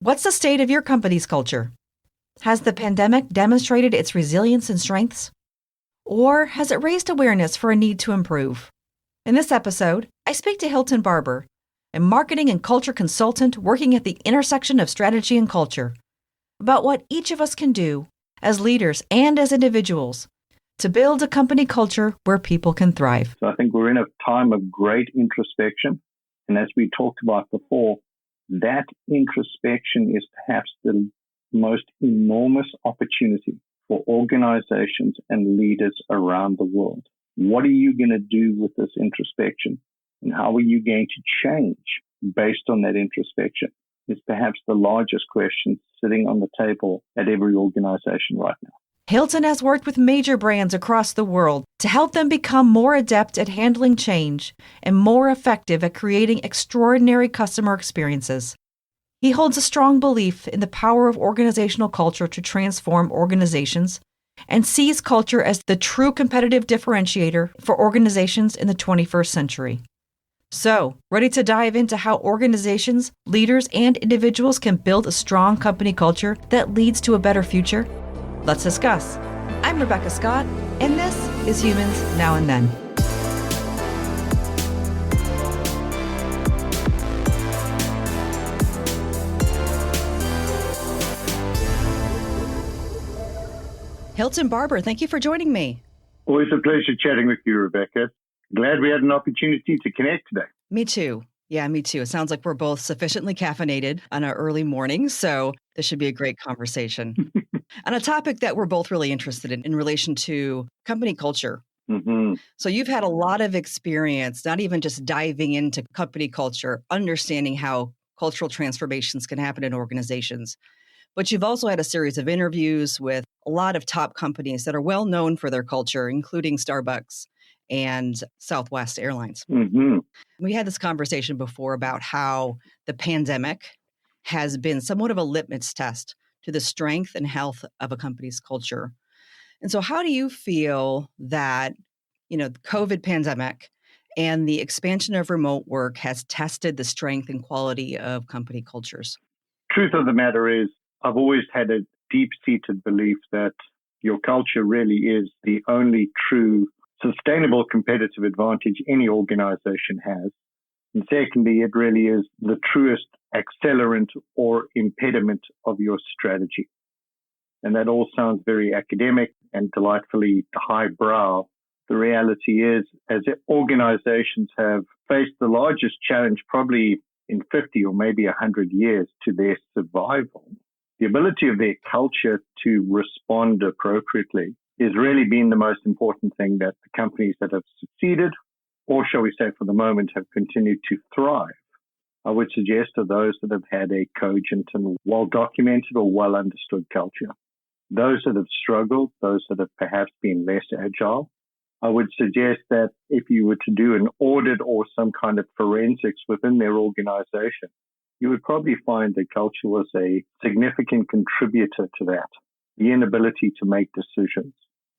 What's the state of your company's culture? Has the pandemic demonstrated its resilience and strengths? Or has it raised awareness for a need to improve? In this episode, I speak to Hilton Barbour, a marketing and culture consultant working at the intersection of strategy and culture, about what each of us can do as leaders and as individuals to build a company culture where people can thrive. So I think we're in a time of great introspection. And as we talked about before, that introspection is perhaps the most enormous opportunity for organizations and leaders around the world. What are you going to do with this introspection? And how are you going to change based on that introspection? Is perhaps the largest question sitting on the table at every organization right now. Hilton has worked with major brands across the world to help them become more adept at handling change and more effective at creating extraordinary customer experiences. He holds a strong belief in the power of organizational culture to transform organizations and sees culture as the true competitive differentiator for organizations in the 21st century. So, ready to dive into how organizations, leaders, and individuals can build a strong company culture that leads to a better future? Let's discuss. I'm Rebecca Scott, and this is Humans Now and Then. Hilton Barbour, thank you for joining me. Always a pleasure chatting with you, Rebecca. Glad we had an opportunity to connect today. Me too. Yeah, me too. It sounds like we're both sufficiently caffeinated on our early morning, so this should be a great conversation. On a topic that we're both really interested in relation to company culture. Mm-hmm. So you've had a lot of experience, not even just diving into company culture, understanding how cultural transformations can happen in organizations, but you've also had a series of interviews with a lot of top companies that are well known for their culture, including Starbucks and Southwest Airlines. Mm-hmm. We had this conversation before about how the pandemic has been somewhat of a litmus test to the strength and health of a company's culture. And so how do you feel that, the COVID pandemic and the expansion of remote work has tested the strength and quality of company cultures? Truth of the matter is, I've always had a deep-seated belief that your culture really is the only true sustainable competitive advantage any organization has. And secondly, it really is the truest accelerant or impediment of your strategy. And that all sounds very academic and delightfully highbrow. The reality is, as organizations have faced the largest challenge probably in 50 or maybe 100 years to their survival, the ability of their culture to respond appropriately has really been the most important thing that the companies that have succeeded, or shall we say for the moment, have continued to thrive, I would suggest are those that have had a cogent and well-documented or well-understood culture. Those that have struggled, those that have perhaps been less agile, I would suggest that if you were to do an audit or some kind of forensics within their organization, you would probably find that culture was a significant contributor to that. The inability to make decisions,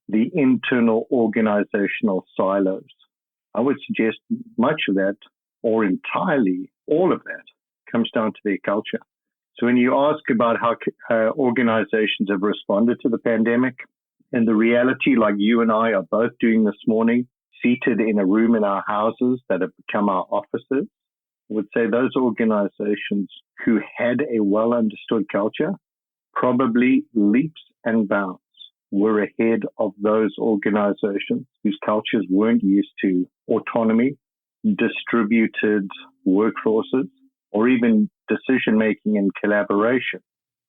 the internal organizational silos. I would suggest much of that, or entirely all of that, comes down to their culture. So when you ask about how organizations have responded to the pandemic, and the reality, like you and I are both doing this morning, seated in a room in our houses that have become our offices, I would say those organizations who had a well-understood culture probably leaps and bounds were ahead of those organizations whose cultures weren't used to autonomy, distributed workforces, or even decision-making and collaboration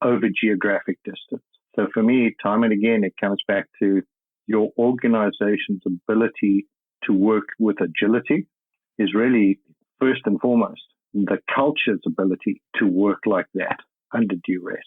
over geographic distance. So for me, time and again, it comes back to your organization's ability to work with agility is really, first and foremost, the culture's ability to work like that under duress.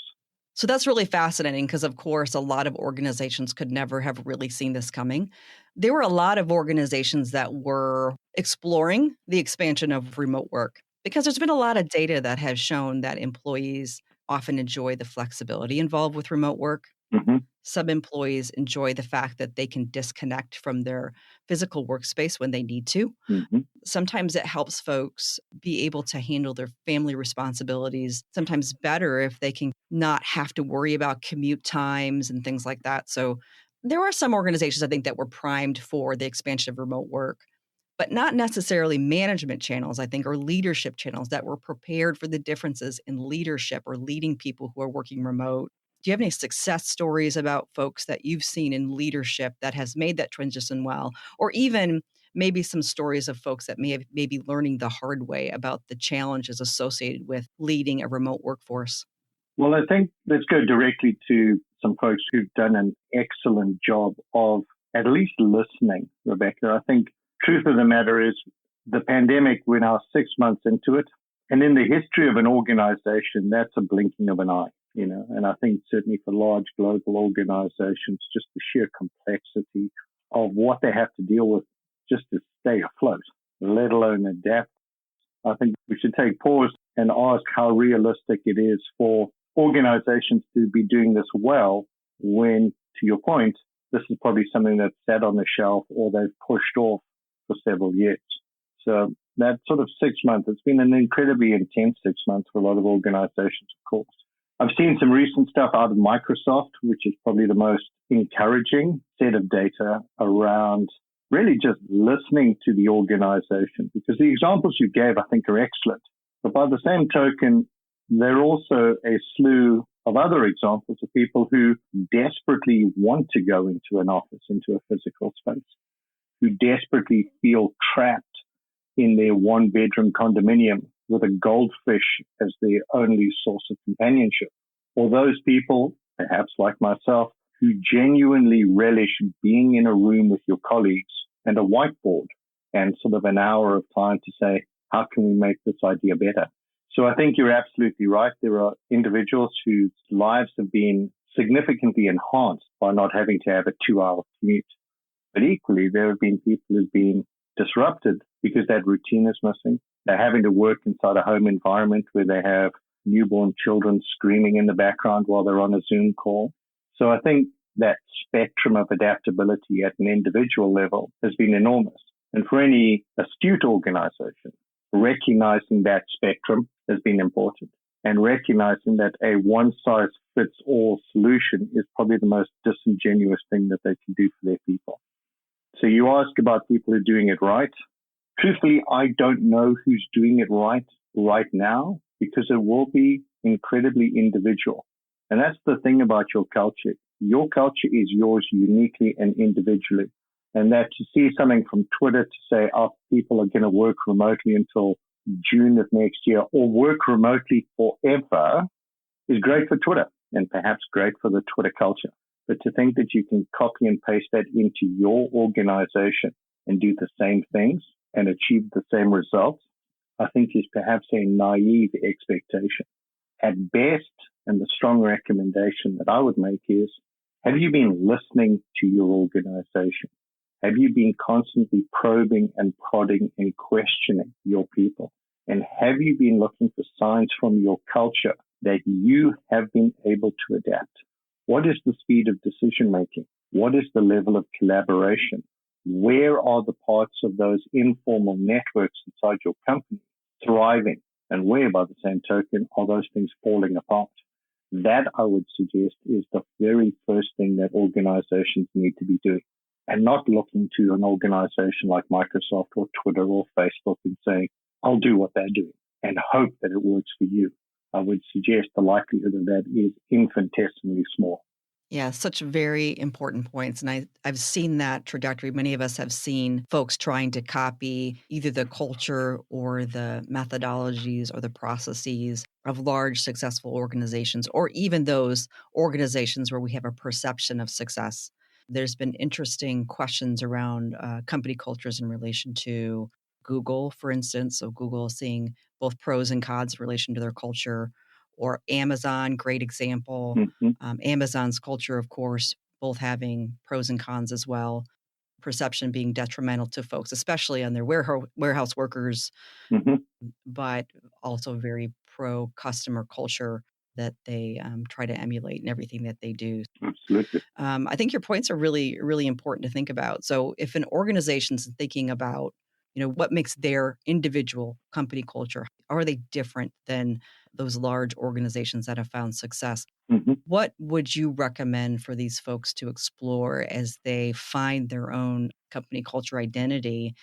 So that's really fascinating because, of course, a lot of organizations could never have really seen this coming. There were a lot of organizations that were exploring the expansion of remote work because there's been a lot of data that has shown that employees often enjoy the flexibility involved with remote work. Mm-hmm. Some employees enjoy the fact that they can disconnect from their physical workspace when they need to. Mm-hmm. Sometimes it helps folks be able to handle their family responsibilities, sometimes better if they can not have to worry about commute times and things like that. So there are some organizations, I think, that were primed for the expansion of remote work, but not necessarily management channels, I think, or leadership channels that were prepared for the differences in leadership or leading people who are working remote. Do you have any success stories about folks that you've seen in leadership that has made that transition well? Or even maybe some stories of folks that may be learning the hard way about the challenges associated with leading a remote workforce? Well, I think let's go directly to some folks who've done an excellent job of at least listening, Rebecca. I think truth of the matter is the pandemic, we're now 6 months into it. And in the history of an organization, that's a blinking of an eye, and I think certainly for large global organizations, just the sheer complexity of what they have to deal with just to stay afloat, let alone adapt. I think we should take pause and ask how realistic it is for organizations to be doing this well when, to your point, this is probably something that's sat on the shelf or they've pushed off for several years. So that sort of 6 months, it's been an incredibly intense 6 months for a lot of organizations, of course. I've seen some recent stuff out of Microsoft, which is probably the most encouraging set of data around really just listening to the organization, because the examples you gave, I think, are excellent. But by the same token, there are also a slew of other examples of people who desperately want to go into an office, into a physical space, who desperately feel trapped in their one-bedroom condominium with a goldfish as their only source of companionship. Or those people, perhaps like myself, who genuinely relish being in a room with your colleagues and a whiteboard and sort of an hour of time to say, how can we make this idea better? So I think you're absolutely right. There are individuals whose lives have been significantly enhanced by not having to have a 2-hour commute. But equally, there have been people who've been disrupted because that routine is missing. They're having to work inside a home environment where they have newborn children screaming in the background while they're on a Zoom call. So I think that spectrum of adaptability at an individual level has been enormous. And for any astute organization, recognizing that spectrum has been important, and recognizing that a one-size-fits-all solution is probably the most disingenuous thing that they can do for their people. So you ask about people who are doing it right. Truthfully, I don't know who's doing it right now, because it will be incredibly individual. And that's the thing about your culture. Your culture is yours uniquely and individually. And that to see something from Twitter to say, oh, people are going to work remotely until June of next year or work remotely forever is great for Twitter and perhaps great for the Twitter culture. But to think that you can copy and paste that into your organization and do the same things and achieve the same results, I think is perhaps a naive expectation. At best, and the strong recommendation that I would make is, have you been listening to your organization? Have you been constantly probing and prodding and questioning your people? And have you been looking for signs from your culture that you have been able to adapt? What is the speed of decision making? What is the level of collaboration? Where are the parts of those informal networks inside your company thriving? And where, by the same token, are those things falling apart? That, I would suggest, is the very first thing that organizations need to be doing, and not looking to an organization like Microsoft or Twitter or Facebook and saying, I'll do what they're doing and hope that it works for you. I would suggest the likelihood of that is infinitesimally small. Yeah, such very important points. And I've seen that trajectory. Many of us have seen folks trying to copy either the culture or the methodologies or the processes of large successful organizations, or even those organizations where we have a perception of success. There's been interesting questions around company cultures in relation to Google, for instance. So Google is seeing both pros and cons in relation to their culture, or Amazon, great example. Amazon's culture, of course, both having pros and cons as well. Perception being detrimental to folks, especially on their warehouse workers, Mm-hmm. but also very pro-customer culture that they try to emulate in everything that they do. Absolutely. I think your points are really, really important to think about. So if an organization's thinking about, what makes their individual company culture, are they different than those large organizations that have found success? hmm What would you recommend for these folks to explore as they find their own company culture identity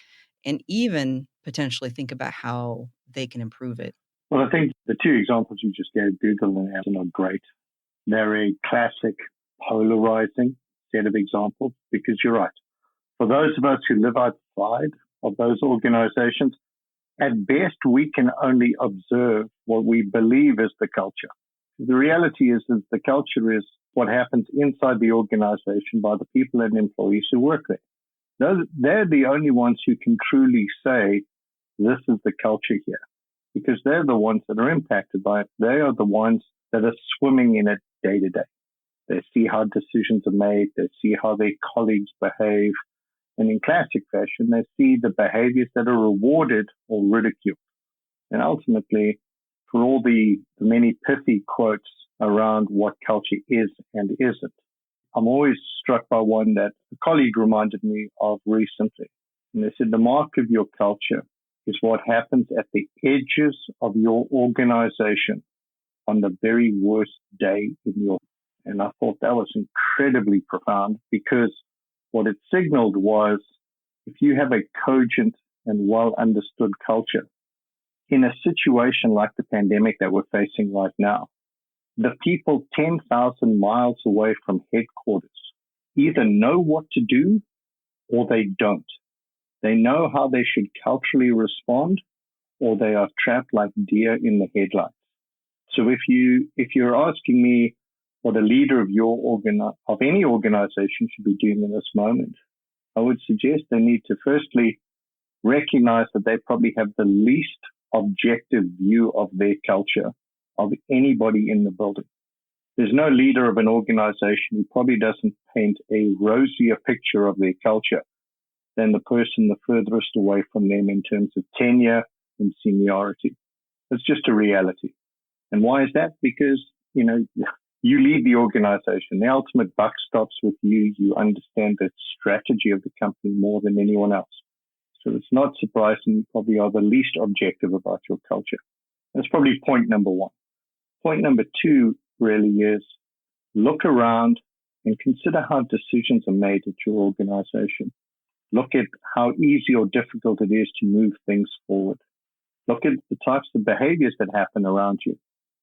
and even potentially think about how they can improve it? Well, I think the two examples you just gave, Google and Amazon, are great. They're a classic polarizing set of examples because you're right. For those of us who live outside of those organizations, at best, we can only observe what we believe is the culture. The reality is the culture is what happens inside the organization by the people and employees who work there. They're the only ones who can truly say, this is the culture here, because they're the ones that are impacted by it. They are the ones that are swimming in it day to day. They see how decisions are made. They see how their colleagues behave. And in classic fashion, they see the behaviors that are rewarded or ridiculed. And ultimately, for all the many pithy quotes around what culture is and isn't, I'm always struck by one that a colleague reminded me of recently. And they said, the mark of your culture is what happens at the edges of your organization on the very worst day in your. And I thought that was incredibly profound, because what it signaled was, if you have a cogent and well understood culture in a situation like the pandemic that we're facing right now, the people 10,000 miles away from headquarters either know what to do or they don't. They know how they should culturally respond, or they are trapped like deer in the headlights. So if you're asking me what a leader of any organization should be doing in this moment, I would suggest they need to firstly recognize that they probably have the least objective view of their culture of anybody in the building. There's no leader of an organization who probably doesn't paint a rosier picture of their culture than the person the furthest away from them in terms of tenure and seniority. It's just a reality. And why is that? Because, you lead the organization. The ultimate buck stops with you. You understand the strategy of the company more than anyone else. So it's not surprising you probably are the least objective about your culture. That's probably point number one. Point number two really is look around and consider how decisions are made at your organization. Look at how easy or difficult it is to move things forward. Look at the types of behaviors that happen around you.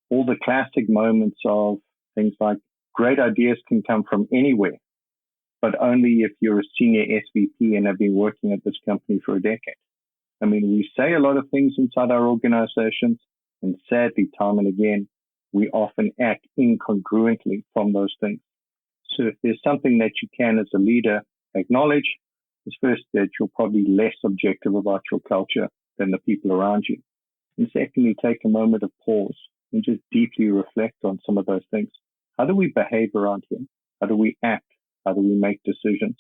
All the classic moments of things like great ideas can come from anywhere, but only if you're a senior SVP and have been working at this company for a decade. I mean, we say a lot of things inside our organizations, and sadly, time and again, we often act incongruently from those things. So if there's something that you can, as a leader, acknowledge, is first that you're probably less objective about your culture than the people around you. And secondly, take a moment of pause and just deeply reflect on some of those things. How do we behave around here? How do we act? How do we make decisions?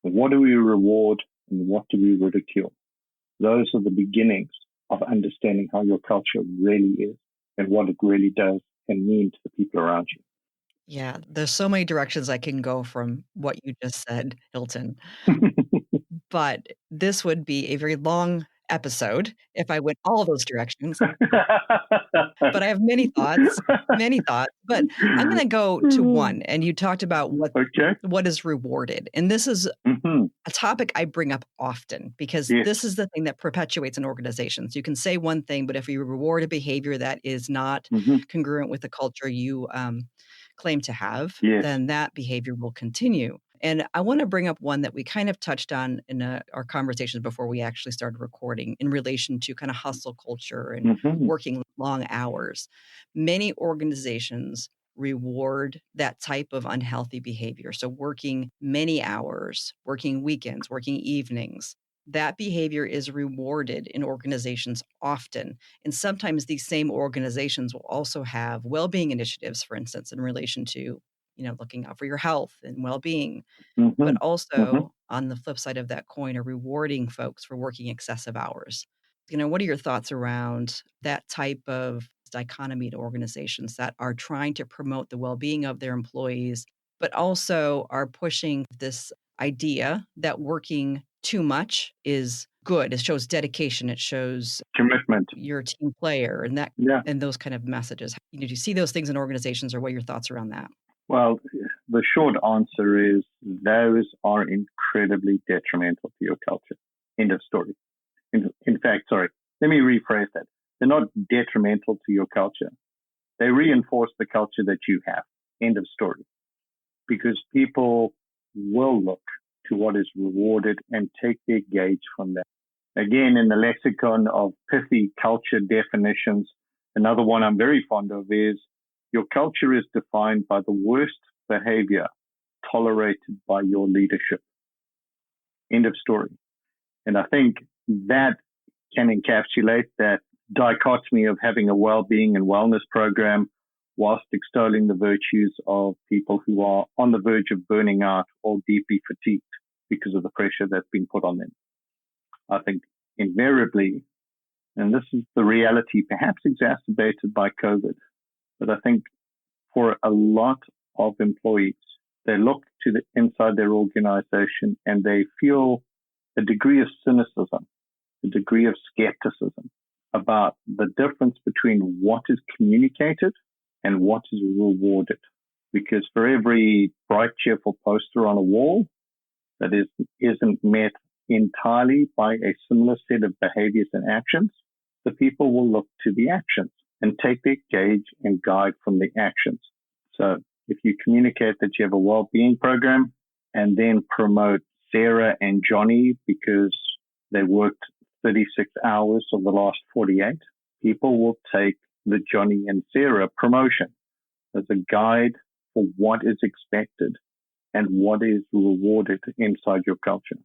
What do we reward and what do we ridicule? Those are the beginnings of understanding how your culture really is and what it really does and mean to the people around you. Yeah, there's so many directions I can go from what you just said, Hilton. But this would be a very long episode if I went all of those directions. But I have many thoughts. But I'm going to go to one. And you talked about what is rewarded. And this is a topic I bring up often, because this is the thing that perpetuates an organization. So you can say one thing, but if you reward a behavior that is not congruent with the culture you claim to have, then that behavior will continue. And I want to bring up one that we kind of touched on in our conversations before we actually started recording, in relation to kind of hustle culture and working long hours. Many organizations reward that type of unhealthy behavior. So working many hours, working weekends, working evenings. That behavior is rewarded in organizations often. And sometimes these same organizations will also have well-being initiatives, for instance, in relation to looking out for your health and well-being, but also on the flip side of that coin, are rewarding folks for working excessive hours. What are your thoughts around that type of dichotomy to organizations that are trying to promote the well-being of their employees, but also are pushing this idea that working too much is good. It shows dedication. It shows commitment. You're a team player and that Yeah. and those kind of messages. Do you see those things in organizations, or what are your thoughts around that? Well, the short answer is those are incredibly detrimental to your culture. End of story. In fact, let me rephrase that. They're not detrimental to your culture. They reinforce the culture that you have. End of story. Because people will look to what is rewarded and take their gauge from that. Again, in the lexicon of pithy culture definitions, another one I'm very fond of is your culture is defined by the worst behavior tolerated by your leadership. End of story. And I think that can encapsulate that dichotomy of having a well-being and wellness program whilst extolling the virtues of people who are on the verge of burning out or deeply fatigued because of the pressure that's been put on them. I think invariably, and this is the reality perhaps exacerbated by COVID, but I think for a lot of employees, they look to the inside their organization and they feel a degree of cynicism, a degree of skepticism about the difference between what is communicated and what is rewarded. Because for every bright, cheerful poster on a wall that isn't met entirely by a similar set of behaviors and actions, the people will look to the actions and take their gauge and guide from the actions. So if you communicate that you have a well-being program and then promote Sarah and Johnny because they worked 36 hours of the last 48, people will take the Johnny and Sarah promotion as a guide for what is expected and what is rewarded inside your culture.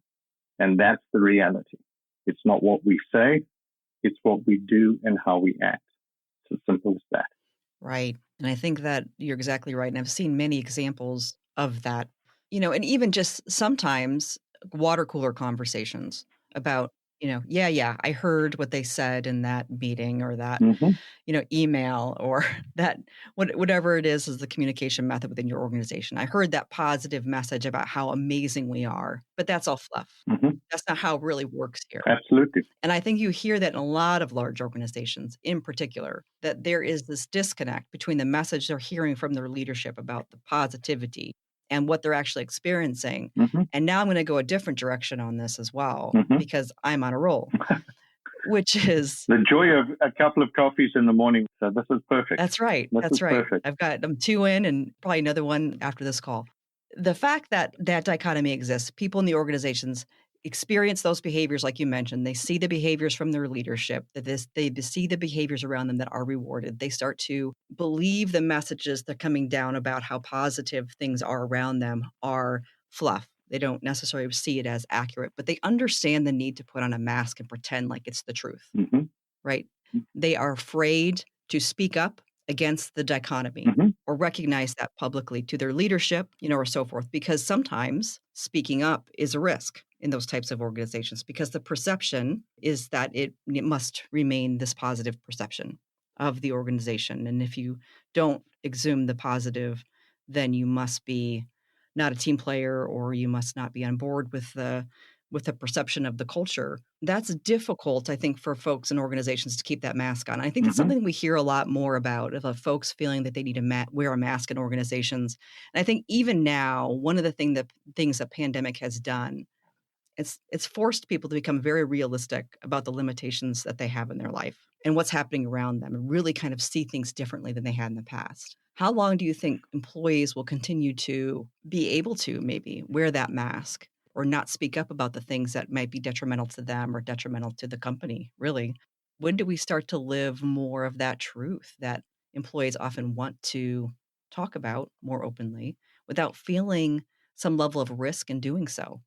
And that's the reality. It's not what we say, it's what we do and how we act. It's as simple as that. Right. And I think that you're exactly right. And I've seen many examples of that, and even just sometimes water cooler conversations about, I heard what they said in that meeting or that, email or that whatever it is the communication method within your organization. I heard that positive message about how amazing we are, but that's all fluff. That's not how it really works here. Absolutely. And I think you hear that in a lot of large organizations in particular, that there is this disconnect between the message they're hearing from their leadership about the positivity and what they're actually experiencing. And now I'm going to go a different direction on this as well, because I'm on a roll, which is the joy of a couple of coffees in the morning. So this is perfect. That's right. That's right. Perfect. I'm 2 in and probably another one after this call. The fact that that dichotomy exists, people in the organizations experience those behaviors like you mentioned. They see the behaviors from their leadership, they see the behaviors around them that are rewarded. They start to believe the messages that are coming down about how positive things are around them are fluff. They don't necessarily see it as accurate, but they understand the need to put on a mask and pretend like it's the truth, right? They are afraid to speak up against the dichotomy or recognize that publicly to their leadership, or so forth, because sometimes speaking up is a risk in those types of organizations because the perception is that it must remain this positive perception of the organization. And if you don't exhume the positive, then you must be not a team player or you must not be on board with the perception of the culture. That's difficult, I think, for folks and organizations to keep that mask on. I think it's something we hear a lot more about of folks feeling that they need to wear a mask in organizations. And I think even now, one of the things the pandemic has done, it's forced people to become very realistic about the limitations that they have in their life and what's happening around them and really kind of see things differently than they had in the past. How long do you think employees will continue to be able to maybe wear that mask or not speak up about the things that might be detrimental to them or detrimental to the company, really? When do we start to live more of that truth that employees often want to talk about more openly without feeling some level of risk in doing so?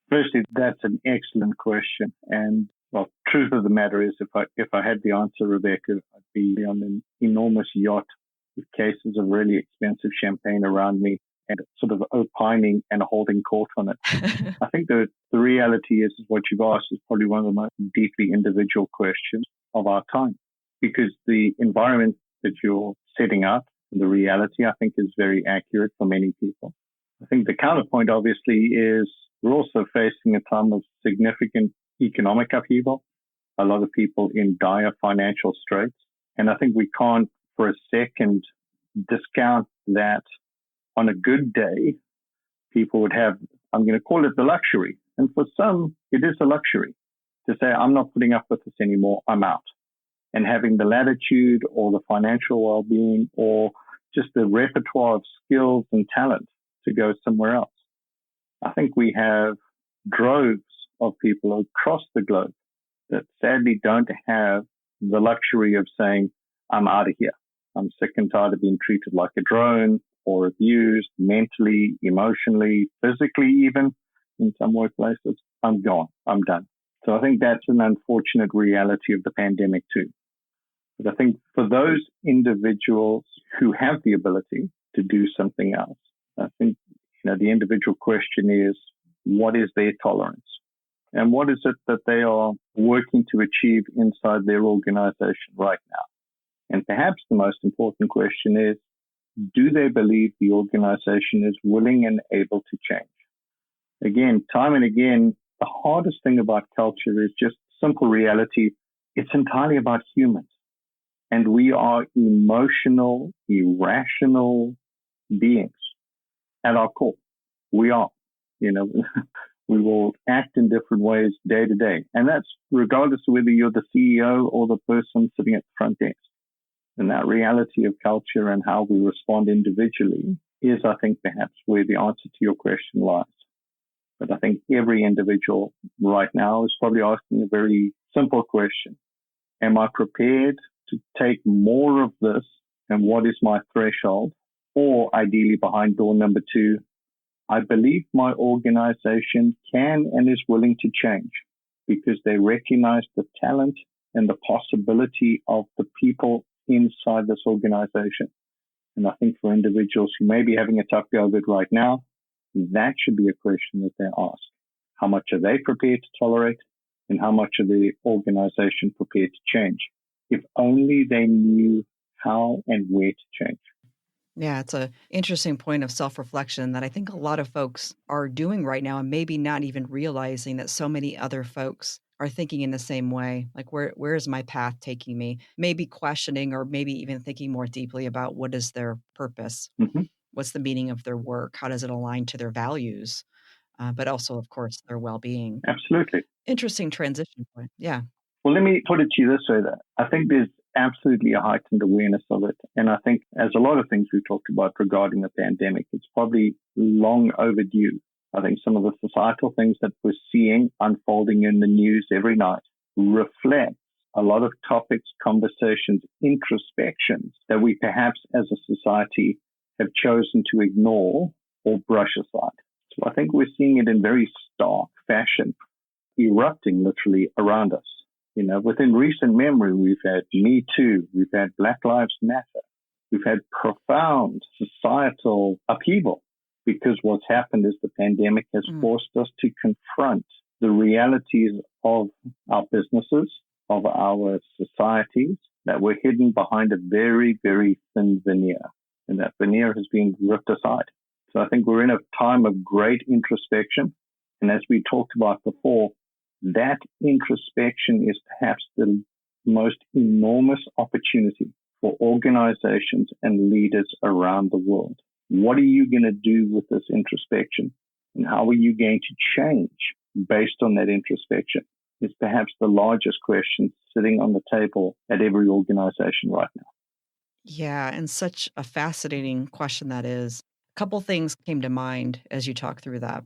Firstly, that's an excellent question. And well, truth of the matter is, if I had the answer, Rebecca, I'd be on an enormous yacht with cases of really expensive champagne around me and sort of opining and holding court on it. I think the reality is what you've asked is probably one of the most deeply individual questions of our time. because the environment that you're setting up, the reality, I think, is very accurate for many people. I think the counterpoint, obviously, is we're also facing a time of significant economic upheaval, a lot of people in dire financial straits. And I think we can't for a second discount that on a good day, people would have, I'm going to call it the luxury. And for some, it is a luxury to say, I'm not putting up with this anymore, I'm out. And having the latitude or the financial well-being or just the repertoire of skills and talent to go somewhere else. I think we have droves of people across the globe that sadly don't have the luxury of saying, I'm out of here. I'm sick and tired of being treated like a drone or abused mentally, emotionally, physically even in some workplaces. I'm gone. I'm done. So I think that's an unfortunate reality of the pandemic too. But I think for those individuals who have the ability to do something else, I think the individual question is, what is their tolerance? And what is it that they are working to achieve inside their organization right now? And perhaps the most important question is, do they believe the organization is willing and able to change? Again, time and again, the hardest thing about culture is just simple reality. It's entirely about humans. And we are emotional, irrational beings at our core. We are, we will act in different ways day to day. And that's regardless of whether you're the CEO or the person sitting at the front desk. And that reality of culture and how we respond individually is, I think, perhaps where the answer to your question lies. But I think every individual right now is probably asking a very simple question. Am I prepared to take more of this? And what is my threshold? Or ideally behind door number 2, I believe my organization can and is willing to change because they recognize the talent and the possibility of the people inside this organization. And I think for individuals who may be having a tough go of it right now, that should be a question that they ask. How much are they prepared to tolerate? And how much are the organization prepared to change? If only they knew how and where to change. Yeah, it's an interesting point of self-reflection that I think a lot of folks are doing right now and maybe not even realizing that so many other folks are thinking in the same way. Like, where is my path taking me? Maybe questioning or maybe even thinking more deeply about what is their purpose? Mm-hmm. What's the meaning of their work? How does it align to their values? But also, of course, their well-being. Absolutely. Interesting transition point. Yeah. Well, let me put it to you this way, that I think there's absolutely a heightened awareness of it. And I think as a lot of things we've talked about regarding the pandemic, it's probably long overdue. I think some of the societal things that we're seeing unfolding in the news every night reflect a lot of topics, conversations, introspections that we perhaps as a society have chosen to ignore or brush aside. So I think we're seeing it in very stark fashion, erupting literally around us. Within recent memory, we've had Me Too, we've had Black Lives Matter, we've had profound societal upheaval because what's happened is the pandemic has forced us to confront the realities of our businesses, of our societies that were hidden behind a very, very thin veneer. And that veneer has been ripped aside. So I think we're in a time of great introspection. And as we talked about before, that introspection is perhaps the most enormous opportunity for organizations and leaders around the world. What are you going to do with this introspection? And how are you going to change based on that introspection? Is perhaps the largest question sitting on the table at every organization right now. Yeah, and such a fascinating question that is. A couple things came to mind as you talk through that.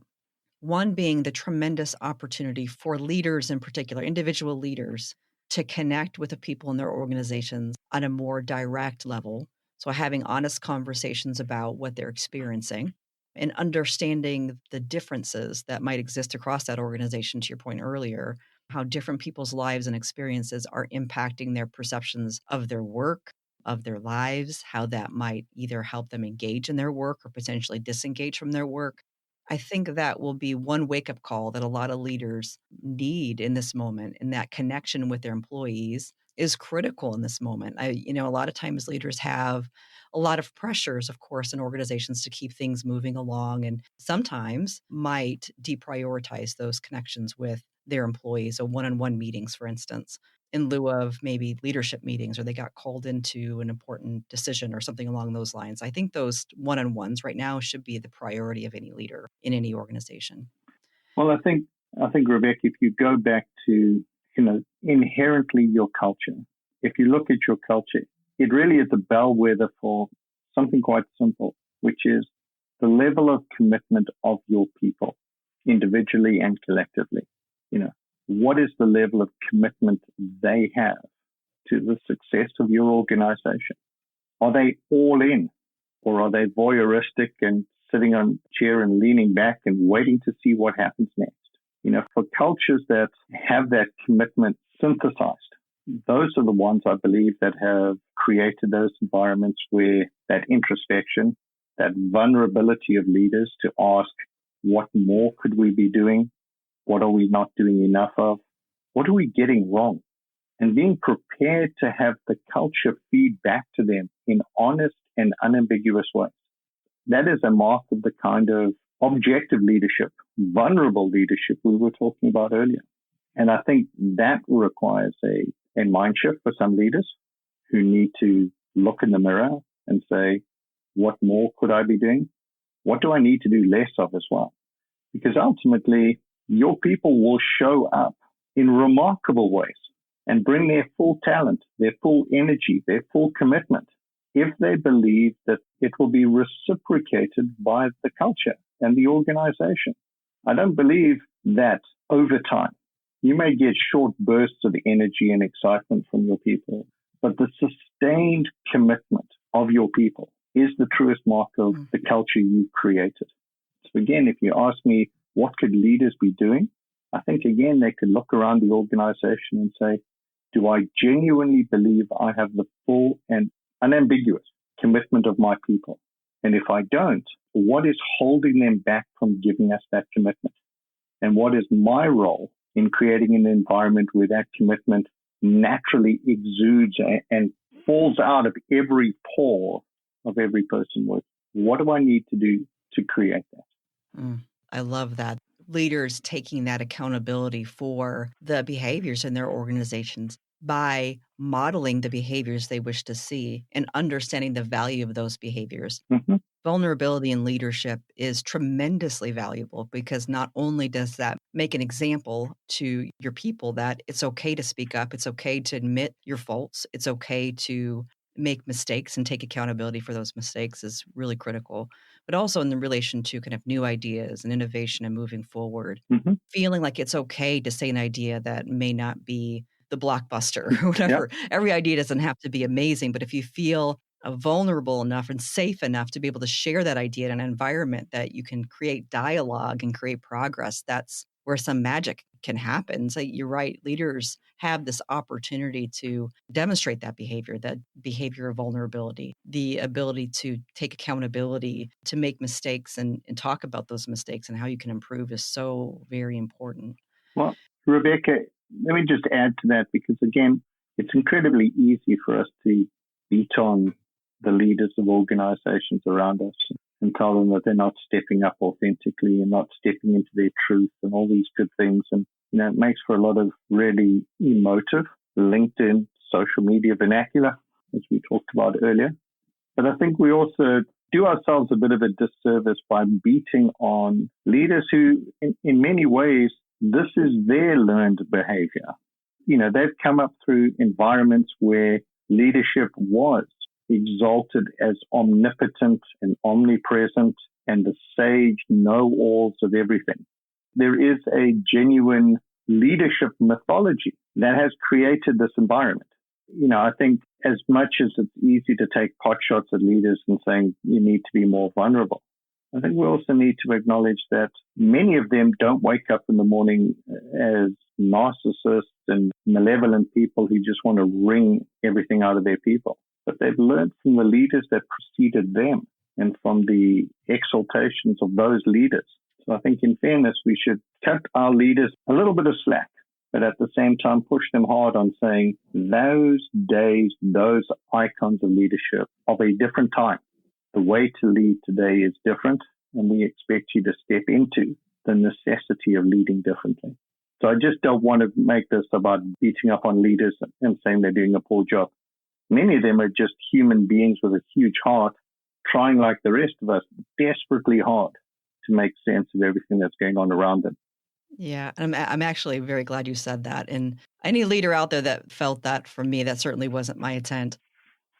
One being the tremendous opportunity for leaders in particular, individual leaders, to connect with the people in their organizations on a more direct level. So having honest conversations about what they're experiencing and understanding the differences that might exist across that organization, to your point earlier, how different people's lives and experiences are impacting their perceptions of their work, of their lives, how that might either help them engage in their work or potentially disengage from their work. I think that will be one wake-up call that a lot of leaders need in this moment, in that connection with their employees is critical in this moment. A lot of times leaders have a lot of pressures, of course, in organizations to keep things moving along, and sometimes might deprioritize those connections with their employees, or one-on-one meetings, for instance, in lieu of maybe leadership meetings, or they got called into an important decision or something along those lines. I think those one-on-ones right now should be the priority of any leader in any organization. Well, I think, Rebecca, if you go back to, inherently your culture, if you look at your culture, it really is a bellwether for something quite simple, which is the level of commitment of your people, individually and collectively. What is the level of commitment they have to the success of your organization? Are they all in, or are they voyeuristic and sitting on a chair and leaning back and waiting to see what happens next? For cultures that have that commitment synthesized, those are the ones I believe that have created those environments where that introspection, that vulnerability of leaders to ask, what more could we be doing? What are we not doing enough of? What are we getting wrong? And being prepared to have the culture feed back to them in honest and unambiguous ways. That is a mark of the kind of objective leadership, vulnerable leadership we were talking about earlier. And I think that requires a mind shift for some leaders who need to look in the mirror and say, what more could I be doing? What do I need to do less of as well? Because ultimately, your people will show up in remarkable ways and bring their full talent, their full energy, their full commitment, if they believe that it will be reciprocated by the culture and the organization. I don't believe that over time, you may get short bursts of energy and excitement from your people, but the sustained commitment of your people is the truest mark of the culture you've created. So again, if you ask me, what could leaders be doing? I think, again, they could look around the organization and say, do I genuinely believe I have the full and unambiguous commitment of my people? And if I don't, what is holding them back from giving us that commitment? And what is my role in creating an environment where that commitment naturally exudes and falls out of every pore of every person working? What do I need to do to create that? I love that. Leaders taking that accountability for the behaviors in their organizations by modeling the behaviors they wish to see and understanding the value of those behaviors. Vulnerability in leadership is tremendously valuable because not only does that make an example to your people that it's okay to speak up, it's okay to admit your faults, it's okay to make mistakes and take accountability for those mistakes is really critical, but also in the relation to kind of new ideas and innovation and moving forward, feeling like it's okay to say an idea that may not be the blockbuster or whatever. Every idea doesn't have to be amazing, but if you feel vulnerable enough and safe enough to be able to share that idea in an environment that you can create dialogue and create progress, that's where some magic can happen. So you're right, leaders have this opportunity to demonstrate that behavior of vulnerability, the ability to take accountability, to make mistakes and talk about those mistakes and how you can improve is so very important. Well, Rebecca, let me just add to that because, again, it's incredibly easy for us to beat on the leaders of organizations around us and tell them that they're not stepping up authentically and not stepping into their truth and all these good things. And, it makes for a lot of really emotive LinkedIn social media vernacular, as we talked about earlier. But I think we also do ourselves a bit of a disservice by beating on leaders who, in many ways, this is their learned behavior. They've come up through environments where leadership was exalted as omnipotent and omnipresent and the sage know-alls of everything. There is a genuine leadership mythology that has created this environment. I think as much as it's easy to take pot shots at leaders and saying you need to be more vulnerable, I think we also need to acknowledge that many of them don't wake up in the morning as narcissists and malevolent people who just want to wring everything out of their people. But they've learned from the leaders that preceded them and from the exaltations of those leaders. So I think in fairness, we should cut our leaders a little bit of slack but at the same time push them hard on saying those days, those icons of leadership of a different time. The way to lead today is different, and we expect you to step into the necessity of leading differently. So I just don't want to make this about beating up on leaders and saying they're doing a poor job. Many of them are just human beings with a huge heart, trying like the rest of us, desperately hard to make sense of everything that's going on around them. Yeah, and I'm actually very glad you said that. And any leader out there that felt that from me, that certainly wasn't my intent.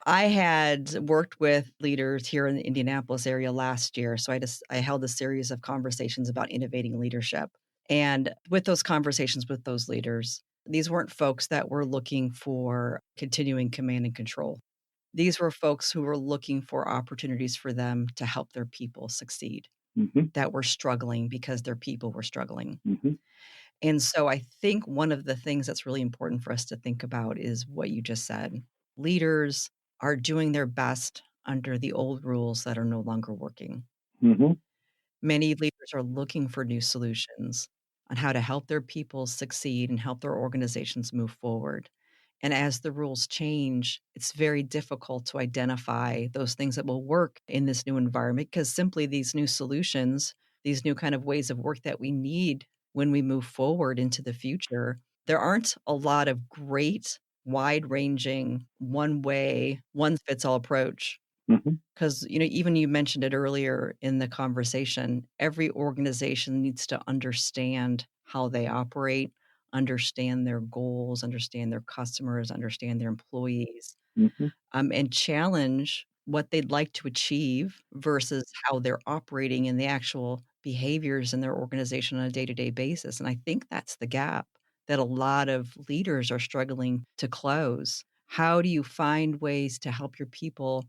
I had worked with leaders here in the Indianapolis area last year. So I held a series of conversations about innovating leadership. And with those conversations with those leaders, these weren't folks that were looking for continuing command and control. These were folks who were looking for opportunities for them to help their people succeed, that were struggling because their people were struggling. And so I think one of the things that's really important for us to think about is what you just said. Leaders are doing their best under the old rules that are no longer working. Many leaders are looking for new solutions on how to help their people succeed and help their organizations move forward. And as the rules change, it's very difficult to identify those things that will work in this new environment because simply these new solutions, these new kind of ways of work that we need when we move forward into the future, there aren't a lot of great, wide-ranging, one-way, one-fits-all approach. Because, even you mentioned it earlier in the conversation, every organization needs to understand how they operate, understand their goals, understand their customers, understand their employees, and challenge what they'd like to achieve versus how they're operating in the actual behaviors in their organization on a day-to-day basis. And I think that's the gap that a lot of leaders are struggling to close. How do you find ways to help your people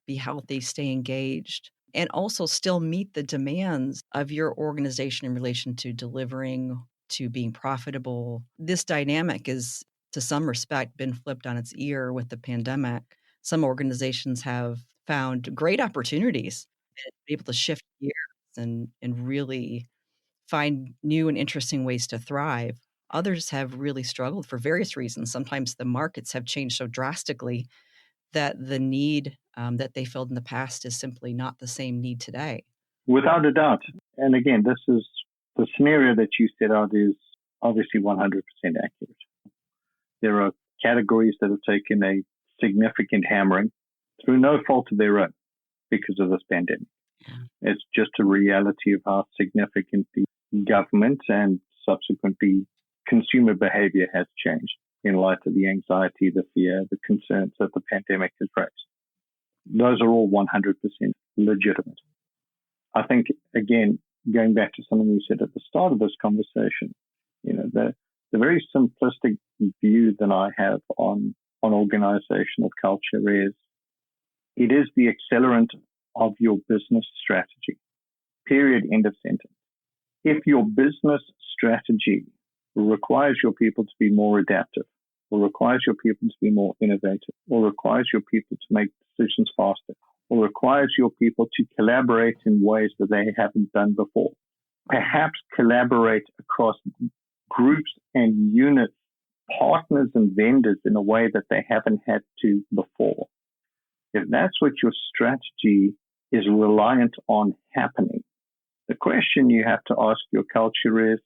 be healthy, stay engaged, and also still meet the demands of your organization in relation to delivering, to being profitable? This dynamic is, to some respect, been flipped on its ear with the pandemic. Some organizations have found great opportunities and be able to shift gears and really find new and interesting ways to thrive. Others have really struggled for various reasons. Sometimes the markets have changed so drastically that the need that they filled in the past is simply not the same need today. Without a doubt. And again, this is the scenario that you set out is obviously 100% accurate. There are categories that have taken a significant hammering through no fault of their own because of this pandemic. It's just a reality of how significant the government and subsequently consumer behavior has changed in light of the anxiety, the fear, the concerns that the pandemic has raised. Those are all 100% legitimate. I think, again, going back to something we said at the start of this conversation, the very simplistic view that I have on organizational culture is it is the accelerant of your business strategy. Period. End of sentence. If your business strategy requires your people to be more adaptive, or requires your people to be more innovative, or requires your people to make decisions faster, or requires your people to collaborate in ways that they haven't done before, perhaps collaborate across groups and units, partners and vendors in a way that they haven't had to before. If that's what your strategy is reliant on happening, the question you have to ask your culture is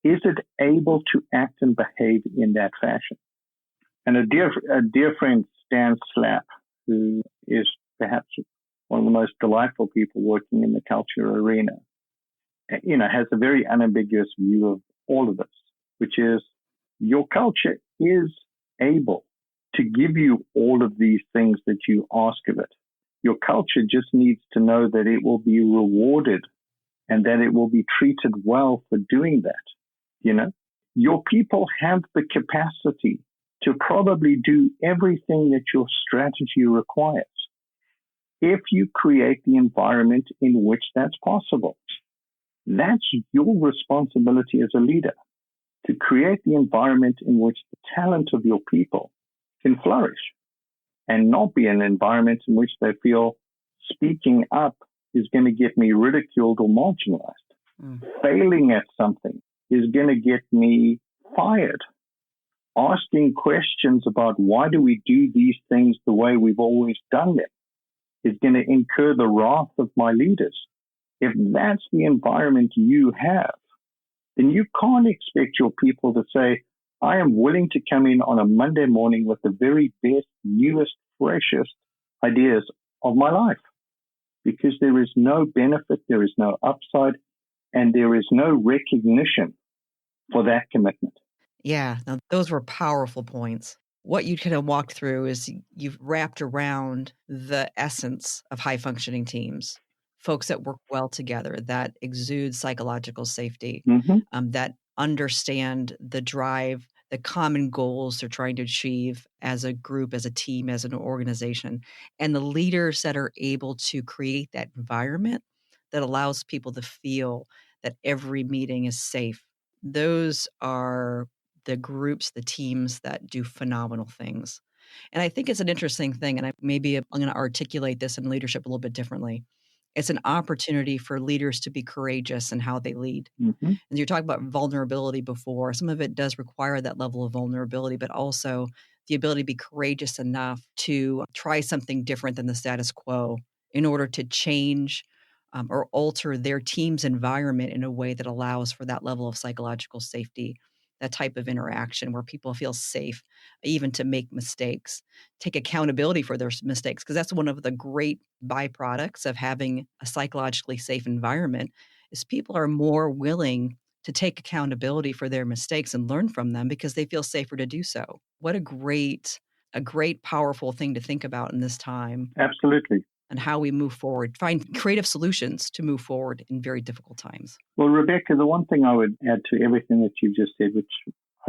it able to act and behave in that fashion? And a dear friend, Stan Slapp, who is perhaps one of the most delightful people working in the culture arena, has a very unambiguous view of all of this, which is your culture is able to give you all of these things that you ask of it. Your culture just needs to know that it will be rewarded and that it will be treated well for doing that. Your people have the capacity to probably do everything that your strategy requires if you create the environment in which that's possible. That's your responsibility as a leader, to create the environment in which the talent of your people can flourish and not be an environment in which they feel speaking up is going to get me ridiculed or marginalized. Failing at something is going to get me fired. Asking questions about why do we do these things the way we've always done them is going to incur the wrath of my leaders. If that's the environment you have, then you can't expect your people to say, I am willing to come in on a Monday morning with the very best, newest, freshest ideas of my life. Because there is no benefit, there is no upside, and there is no recognition for that commitment. Yeah, now those were powerful points. What you kind of walked through is you've wrapped around the essence of high functioning teams, folks that work well together, that exude psychological safety, that understand the drive, the common goals they're trying to achieve as a group, as a team, as an organization, and the leaders that are able to create that environment that allows people to feel that every meeting is safe. Those are the groups, the teams that do phenomenal things. And I think it's an interesting thing, and maybe I'm going to articulate this in leadership a little bit differently. It's an opportunity for leaders to be courageous in how they lead. And you talked about vulnerability before. Some of it does require that level of vulnerability, but also the ability to be courageous enough to try something different than the status quo in order to change or alter their team's environment in a way that allows for that level of psychological safety, that type of interaction where people feel safe, even to make mistakes, take accountability for their mistakes, because that's one of the great byproducts of having a psychologically safe environment is people are more willing to take accountability for their mistakes and learn from them because they feel safer to do so. What a great, powerful thing to think about in this time. Absolutely. And how we move forward, find creative solutions to move forward in very difficult times. Well, Rebecca, the one thing I would add to everything that you've just said, which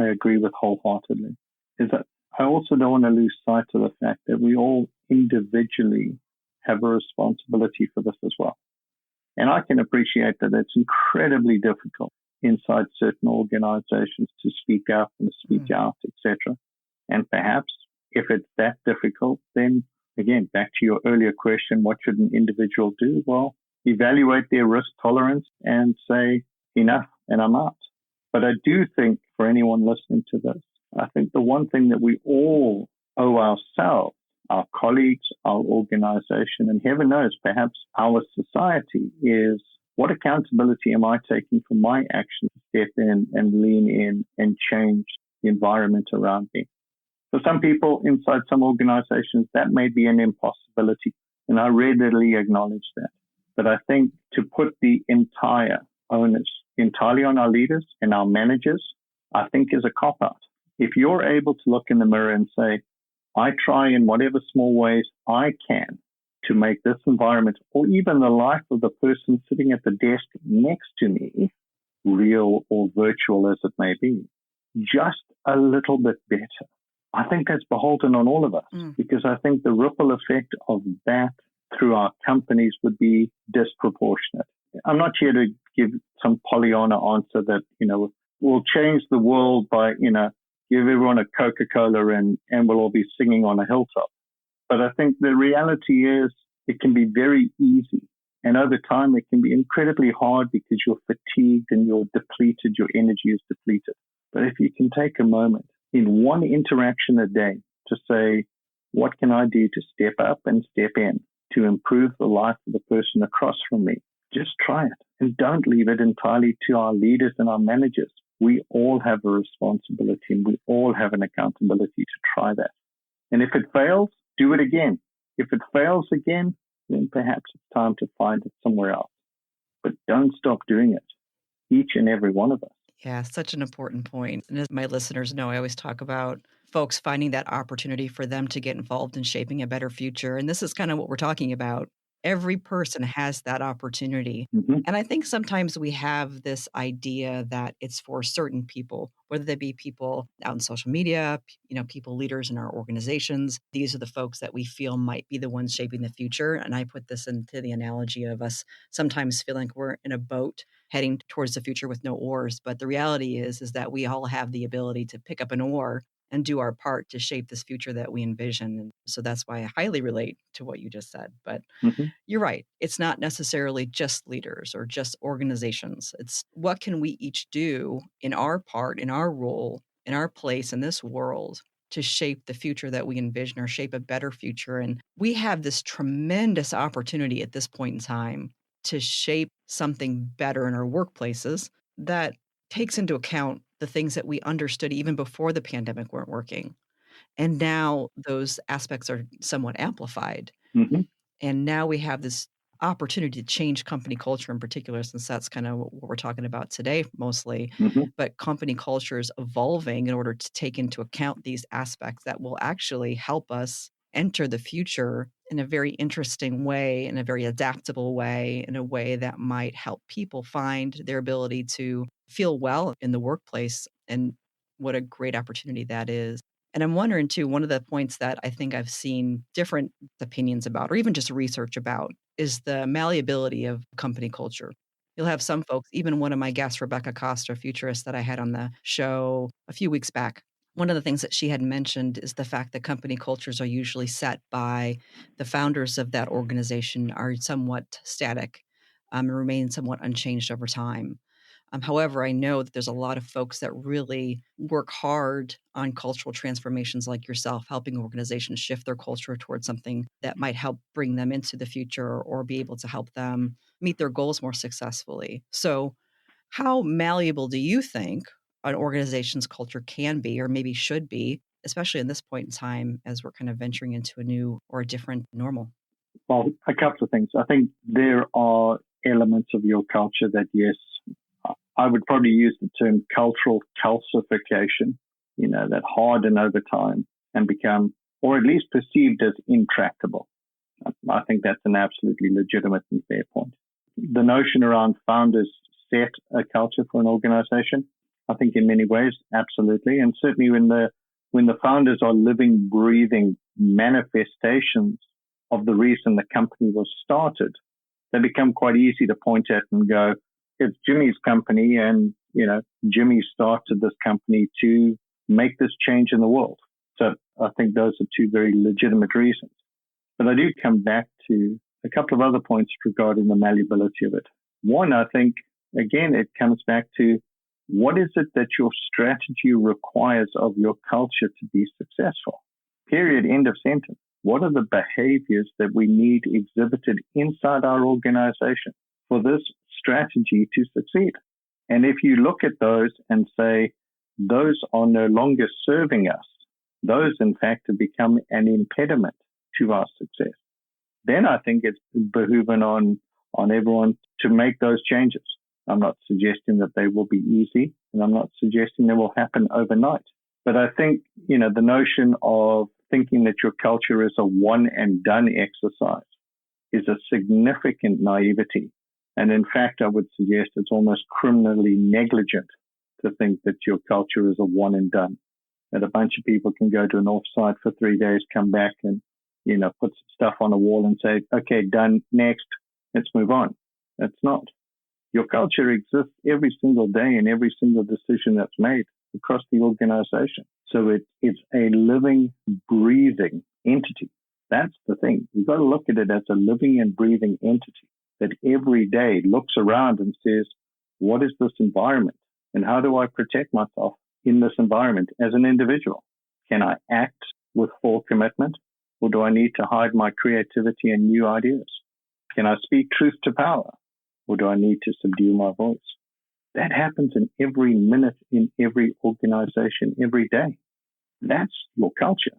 I agree with wholeheartedly, is that I also don't want to lose sight of the fact that we all individually have a responsibility for this as well. And I can appreciate that it's incredibly difficult inside certain organizations to speak up and speak out, etc. And perhaps if it's that difficult, then again, back to your earlier question, what should an individual do? Well, evaluate their risk tolerance and say, enough, and I'm out. But I do think for anyone listening to this, I think the one thing that we all owe ourselves, our colleagues, our organization, and heaven knows, perhaps our society, is what accountability am I taking for my action to step in and lean in and change the environment around me? For some people inside some organizations, that may be an impossibility, and I readily acknowledge that. But I think to put the entire onus entirely on our leaders and our managers, I think is a cop-out. If you're able to look in the mirror and say, I try in whatever small ways I can to make this environment, or even the life of the person sitting at the desk next to me, real or virtual as it may be, just a little bit better. I think that's beholden on all of us, because I think the ripple effect of that through our companies would be disproportionate. I'm not here to give some Pollyanna answer that, will change the world by, give everyone a Coca-Cola and we'll all be singing on a hilltop. But I think the reality is it can be very easy. And over time, it can be incredibly hard because you're fatigued and you're depleted, your energy is depleted. But if you can take a moment in one interaction a day to say, what can I do to step up and step in to improve the life of the person across from me? Just try it and don't leave it entirely to our leaders and our managers. We all have a responsibility and we all have an accountability to try that. And if it fails, do it again. If it fails again, then perhaps it's time to find it somewhere else. But don't stop doing it, each and every one of us. Yeah, such an important point. And as my listeners know, I always talk about folks finding that opportunity for them to get involved in shaping a better future. And this is kind of what we're talking about. Every person has that opportunity. And I think sometimes we have this idea that it's for certain people, whether they be people out in social media, people, leaders in our organizations. These are the folks that we feel might be the ones shaping the future. And I put this into the analogy of us sometimes feeling like we're in a boat heading towards the future with no oars. But the reality is that we all have the ability to pick up an oar and do our part to shape this future that we envision. And so that's why I highly relate to what you just said. But Mhm. you're right. It's not necessarily just leaders or just organizations. It's what can we each do in our part, in our role, in our place in this world to shape the future that we envision or shape a better future. And we have this tremendous opportunity at this point in time to shape something better in our workplaces that takes into account the things that we understood even before the pandemic weren't working. And now those aspects are somewhat amplified. Mhm. And now we have this opportunity to change company culture in particular, since that's kind of what we're talking about today mostly. Mhm. But company culture is evolving in order to take into account these aspects that will actually help us enter the future in a very interesting way, in a very adaptable way, in a way that might help people find their ability to feel well in the workplace. And what a great opportunity that is. And I'm wondering too, one of the points that I think I've seen different opinions about, or even just research about, is the malleability of company culture. You'll have some folks, even one of my guests, Rebecca Costa, a futurist that I had on the show a few weeks back. One of the things that she had mentioned is the fact that company cultures are usually set by the founders of that organization are somewhat static and remain somewhat unchanged over time. However, I know that there's a lot of folks that really work hard on cultural transformations like yourself, helping organizations shift their culture towards something that might help bring them into the future or be able to help them meet their goals more successfully. So, how malleable do you think an organization's culture can be or maybe should be, especially in this point in time as we're kind of venturing into a new or a different normal? Well, a couple of things. I think there are elements of your culture that, yes, I would probably use the term cultural calcification, that harden over time and become, or at least perceived as intractable. I think that's an absolutely legitimate and fair point. The notion around founders set a culture for an organization, I think in many ways, absolutely. And certainly when the founders are living, breathing manifestations of the reason the company was started, they become quite easy to point at and go, it's Jimmy's company, and Jimmy started this company to make this change in the world. So I think those are two very legitimate reasons. But I do come back to a couple of other points regarding the malleability of it. One, I think, again, it comes back to what is it that your strategy requires of your culture to be successful? Period. End of sentence. What are the behaviors that we need exhibited inside our organization for this strategy to succeed? And if you look at those and say, those are no longer serving us, those in fact have become an impediment to our success, then I think it's behooving on everyone to make those changes. I'm not suggesting that they will be easy, and I'm not suggesting they will happen overnight. But I think, the notion of thinking that your culture is a one and done exercise is a significant naivety. And in fact, I would suggest it's almost criminally negligent to think that your culture is a one and done. That a bunch of people can go to an offsite for 3 days, come back and, put some stuff on a wall and say, okay, done, next, let's move on. That's not. Your culture exists every single day in every single decision that's made across the organization. So it's a living, breathing entity. That's the thing. You've got to look at it as a living and breathing entity that every day looks around and says, what is this environment? And how do I protect myself in this environment as an individual? Can I act with full commitment, or do I need to hide my creativity and new ideas? Can I speak truth to power, or do I need to subdue my voice? That happens in every minute, in every organization, every day. That's your culture.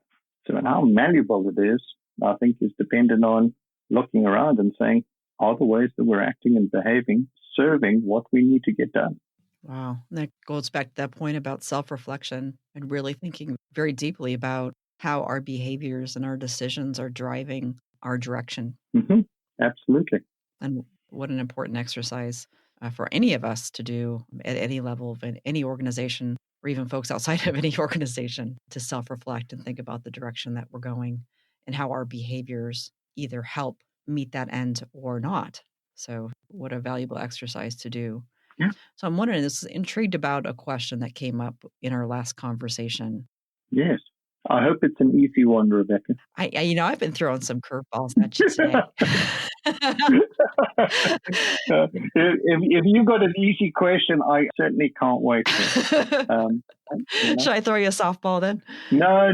So how malleable it is, I think, is dependent on looking around and saying, are the ways that we're acting and behaving serving what we need to get done? Wow. That goes back to that point about self-reflection and really thinking very deeply about how our behaviors and our decisions are driving our direction. Mm-hmm. Absolutely. And what an important exercise for any of us to do at any level of any organization, or even folks outside of any organization, to self-reflect and think about the direction that we're going and how our behaviors either help meet that end or not. So what a valuable exercise to do. Yeah. So I'm wondering, this is intrigued about a question that came up in our last conversation. Yes. I hope it's an easy one, Rebecca. I've been throwing some curveballs at you today. If you've got an easy question, I certainly can't wait for it. Should I throw you a softball then? No.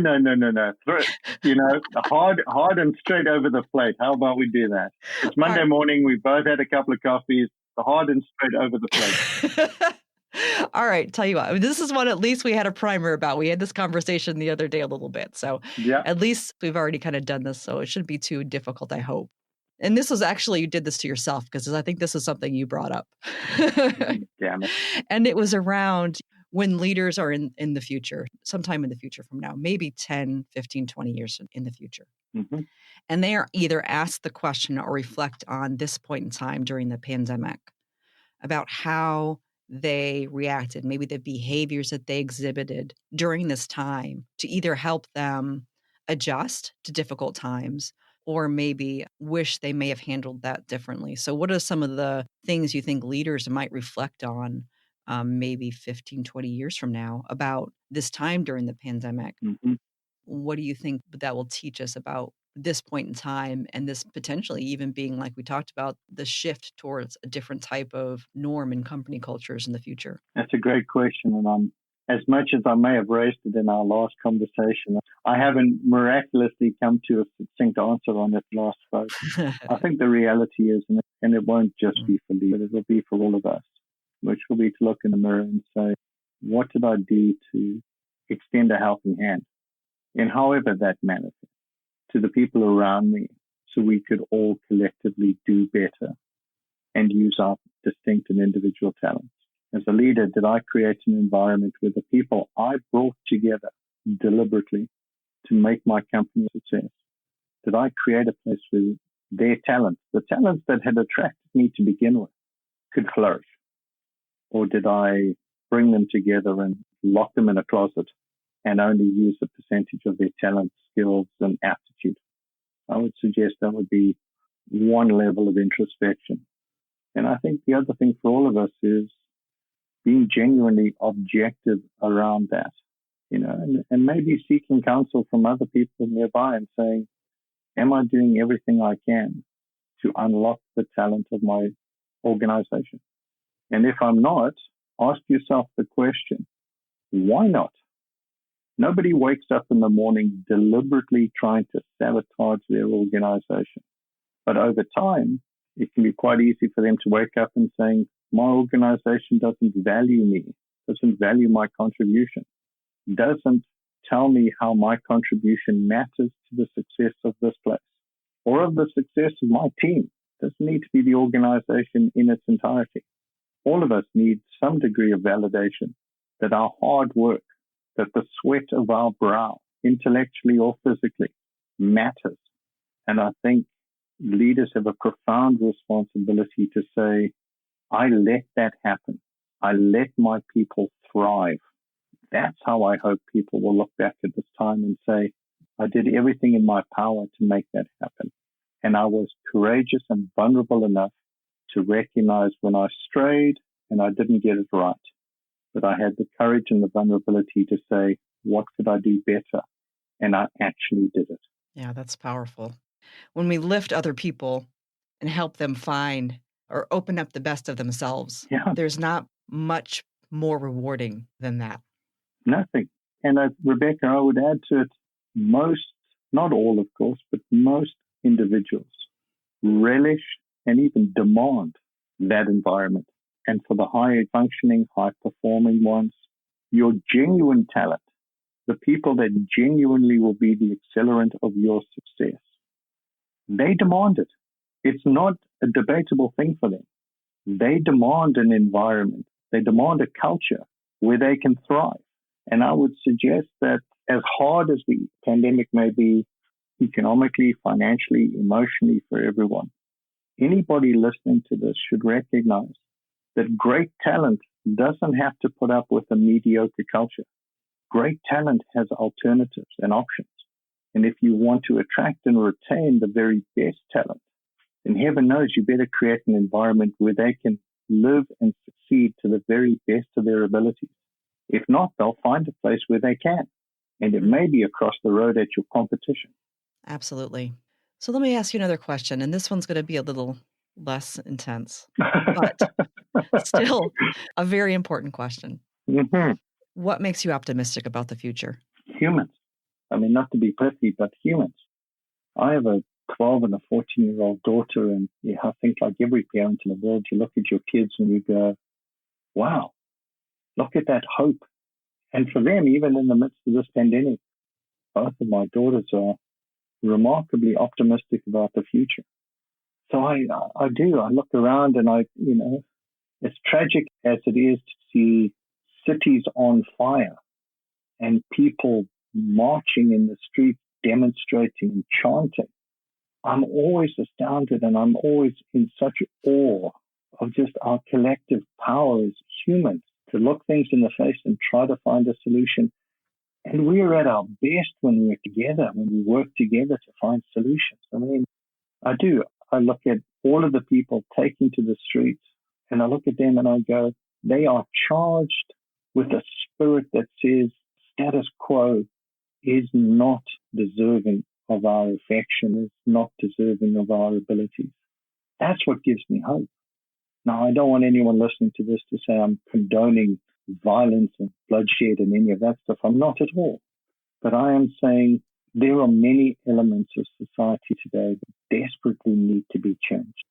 Hard and straight over the plate. How about we do that? It's Monday morning. We both had a couple of coffees. Hard and straight over the plate. All right. Tell you what, this is one at least we had a primer about. We had this conversation the other day a little bit. So at least we've already kind of done this. So it shouldn't be too difficult, I hope. And this was actually, you did this to yourself because I think this is something you brought up. Damn it. And it was around when leaders are in the future, sometime in the future from now, maybe 10, 15, 20 years in the future. Mm-hmm. And they are either asked the question or reflect on this point in time during the pandemic about how they reacted, maybe the behaviors that they exhibited during this time to either help them adjust to difficult times or maybe wish they may have handled that differently. So what are some of the things you think leaders might reflect on maybe 15, 20 years from now about this time during the pandemic? Mm-hmm. What do you think that will teach us about this point in time and this potentially even being, like we talked about, the shift towards a different type of norm in company cultures in the future? That's a great question. And as much as I may have raised it in our last conversation, I haven't miraculously come to a succinct answer on it last spoke. I think the reality is, and it won't just be for Lee, but it will be for all of us, which will be to look in the mirror and say, what did I do to extend a helping hand in however that manifests to the people around me so we could all collectively do better and use our distinct and individual talents? As a leader, did I create an environment where the people I brought together deliberately to make my company a success? Did I create a place where their talents, the talents that had attracted me to begin with, could flourish? Or did I bring them together and lock them in a closet and only use a percentage of their talent, skills, and aptitude? I would suggest that would be one level of introspection. And I think the other thing for all of us is being genuinely objective around that, and maybe seeking counsel from other people nearby and saying, am I doing everything I can to unlock the talent of my organization? And if I'm not, ask yourself the question, why not? Nobody wakes up in the morning deliberately trying to sabotage their organization. But over time, it can be quite easy for them to wake up and saying, my organization doesn't value me, doesn't value my contribution, doesn't tell me how my contribution matters to the success of this place or of the success of my team. It doesn't need to be the organization in its entirety. All of us need some degree of validation that our hard work, that the sweat of our brow, intellectually or physically, matters. And I think leaders have a profound responsibility to say, I let that happen. I let my people thrive. That's how I hope people will look back at this time and say, I did everything in my power to make that happen. And I was courageous and vulnerable enough to recognize when I strayed and I didn't get it right. But I had the courage and the vulnerability to say, what could I do better? And I actually did it. Yeah, that's powerful. When we lift other people and help them find or open up the best of themselves, there's not much more rewarding than that. Nothing. And Rebecca, I would add to it, most, not all of course, but most individuals relish and even demand that environment. And for the high functioning, high performing ones, your genuine talent, the people that genuinely will be the accelerant of your success, they demand it. It's not a debatable thing for them. They demand an environment. They demand a culture where they can thrive. And I would suggest that as hard as the pandemic may be economically, financially, emotionally for everyone, anybody listening to this should recognize that great talent doesn't have to put up with a mediocre culture. Great talent has alternatives and options. And if you want to attract and retain the very best talent, then heaven knows you better create an environment where they can live and succeed to the very best of their abilities. If not, they'll find a place where they can. And it may be across the road at your competition. Absolutely. So let me ask you another question, and this one's going to be a little less intense, but still a very important question. Mm-hmm. What makes you optimistic about the future? Humans. I mean, not to be pithy, but humans. I have a 12 and a 14-year-old daughter, and I think like every parent in the world, you look at your kids and you go, wow, look at that hope. And for them, even in the midst of this pandemic, both of my daughters are remarkably optimistic about the future. So I do. I look around and as tragic as it is to see cities on fire and people marching in the streets, demonstrating and chanting, I'm always astounded and I'm always in such awe of just our collective power as humans to look things in the face and try to find a solution. And we are at our best when we're together, when we work together to find solutions. I mean, I do. I look at all of the people taking to the streets and I look at them and I go, they are charged with a spirit that says status quo is not deserving of our affection, is not deserving of our abilities. That's what gives me hope. Now, I don't want anyone listening to this to say I'm condoning violence and bloodshed and any of that stuff. I'm not at all. But I am saying there are many elements of society today that desperately need to be changed.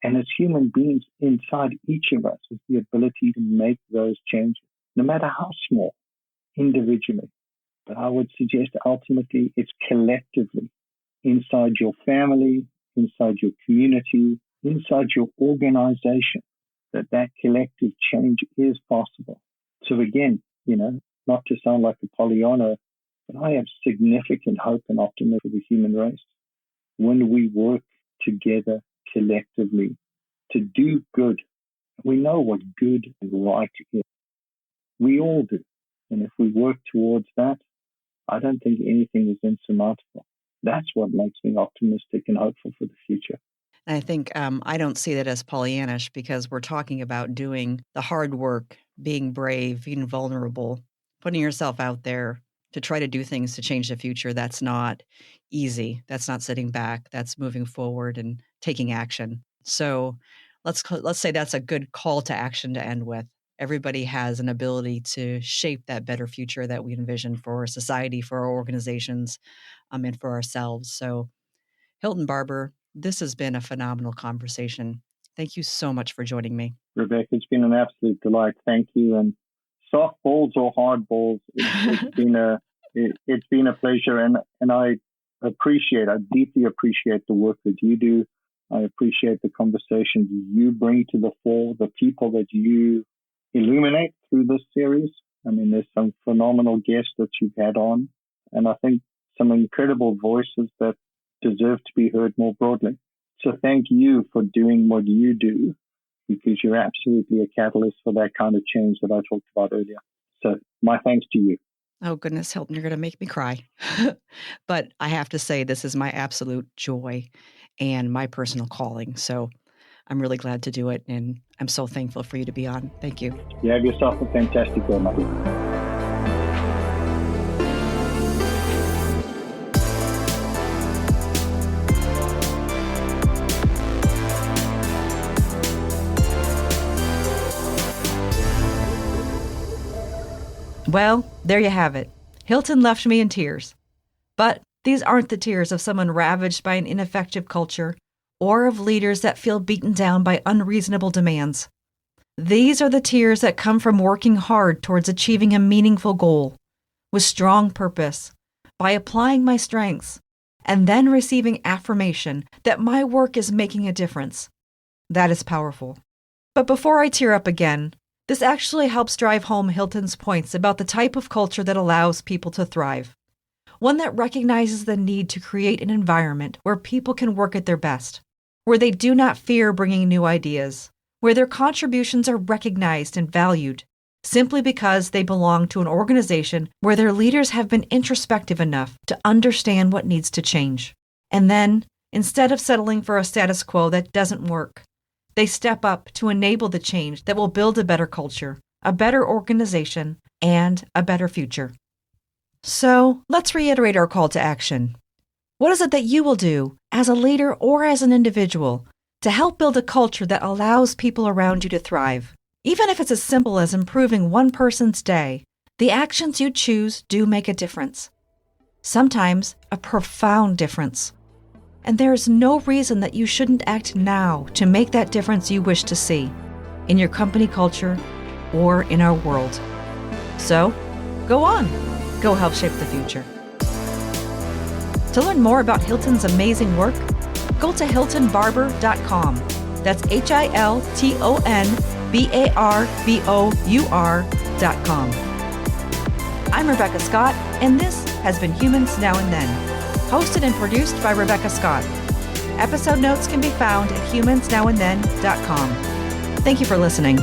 And as human beings, inside each of us is the ability to make those changes, no matter how small, individually. But I would suggest ultimately it's collectively, inside your family, inside your community, inside your organization, that collective change is possible. So again, not to sound like a Pollyanna, but I have significant hope and optimism for the human race when we work together collectively to do good. We know what good and right is. We all do. And if we work towards that, I don't think anything is insurmountable. That's what makes me optimistic and hopeful for the future. I think I don't see that as Pollyannish because we're talking about doing the hard work, being brave, being vulnerable, putting yourself out there to try to do things to change the future. That's not easy. That's not sitting back. That's moving forward and taking action. So let's say that's a good call to action to end with. Everybody has an ability to shape that better future that we envision for our society, for our organizations, and for ourselves. So Hilton Barbour, this has been a phenomenal conversation. Thank you so much for joining me. Rebecca, it's been an absolute delight. Thank you. And soft balls or hard balls, it's been a pleasure. And I deeply appreciate the work that you do. I appreciate the conversations you bring to the fore, the people that you illuminate through this series. I mean, there's some phenomenal guests that you've had on, and I think some incredible voices that deserve to be heard more broadly. So thank you for doing what you do, because you're absolutely a catalyst for that kind of change that I talked about earlier. So my thanks to you. Oh, goodness, Hilton, you're going to make me cry. But I have to say, this is my absolute joy and my personal calling. So I'm really glad to do it, and I'm so thankful for you to be on. Thank you. You have yourself a fantastic day, my dear. Well, there you have it. Hilton left me in tears. But these aren't the tears of someone ravaged by an ineffective culture or of leaders that feel beaten down by unreasonable demands. These are the tears that come from working hard towards achieving a meaningful goal, with strong purpose, by applying my strengths, and then receiving affirmation that my work is making a difference. That is powerful. But before I tear up again, this actually helps drive home Hilton's points about the type of culture that allows people to thrive. One that recognizes the need to create an environment where people can work at their best, where they do not fear bringing new ideas, where their contributions are recognized and valued, simply because they belong to an organization where their leaders have been introspective enough to understand what needs to change. And then, instead of settling for a status quo that doesn't work, they step up to enable the change that will build a better culture, a better organization, and a better future. So let's reiterate our call to action. What is it that you will do as a leader or as an individual to help build a culture that allows people around you to thrive? Even if it's as simple as improving one person's day, the actions you choose do make a difference. Sometimes a profound difference. And there is no reason that you shouldn't act now to make that difference you wish to see in your company culture or in our world. So, go on. Go help shape the future. To learn more about Hilton's amazing work, go to hiltonbarbour.com. That's HiltonBarbour.com. I'm Rebecca Scott, and this has been Humans Now and Then, hosted and produced by Rebecca Scott. Episode notes can be found at humansnowandthen.com. Thank you for listening.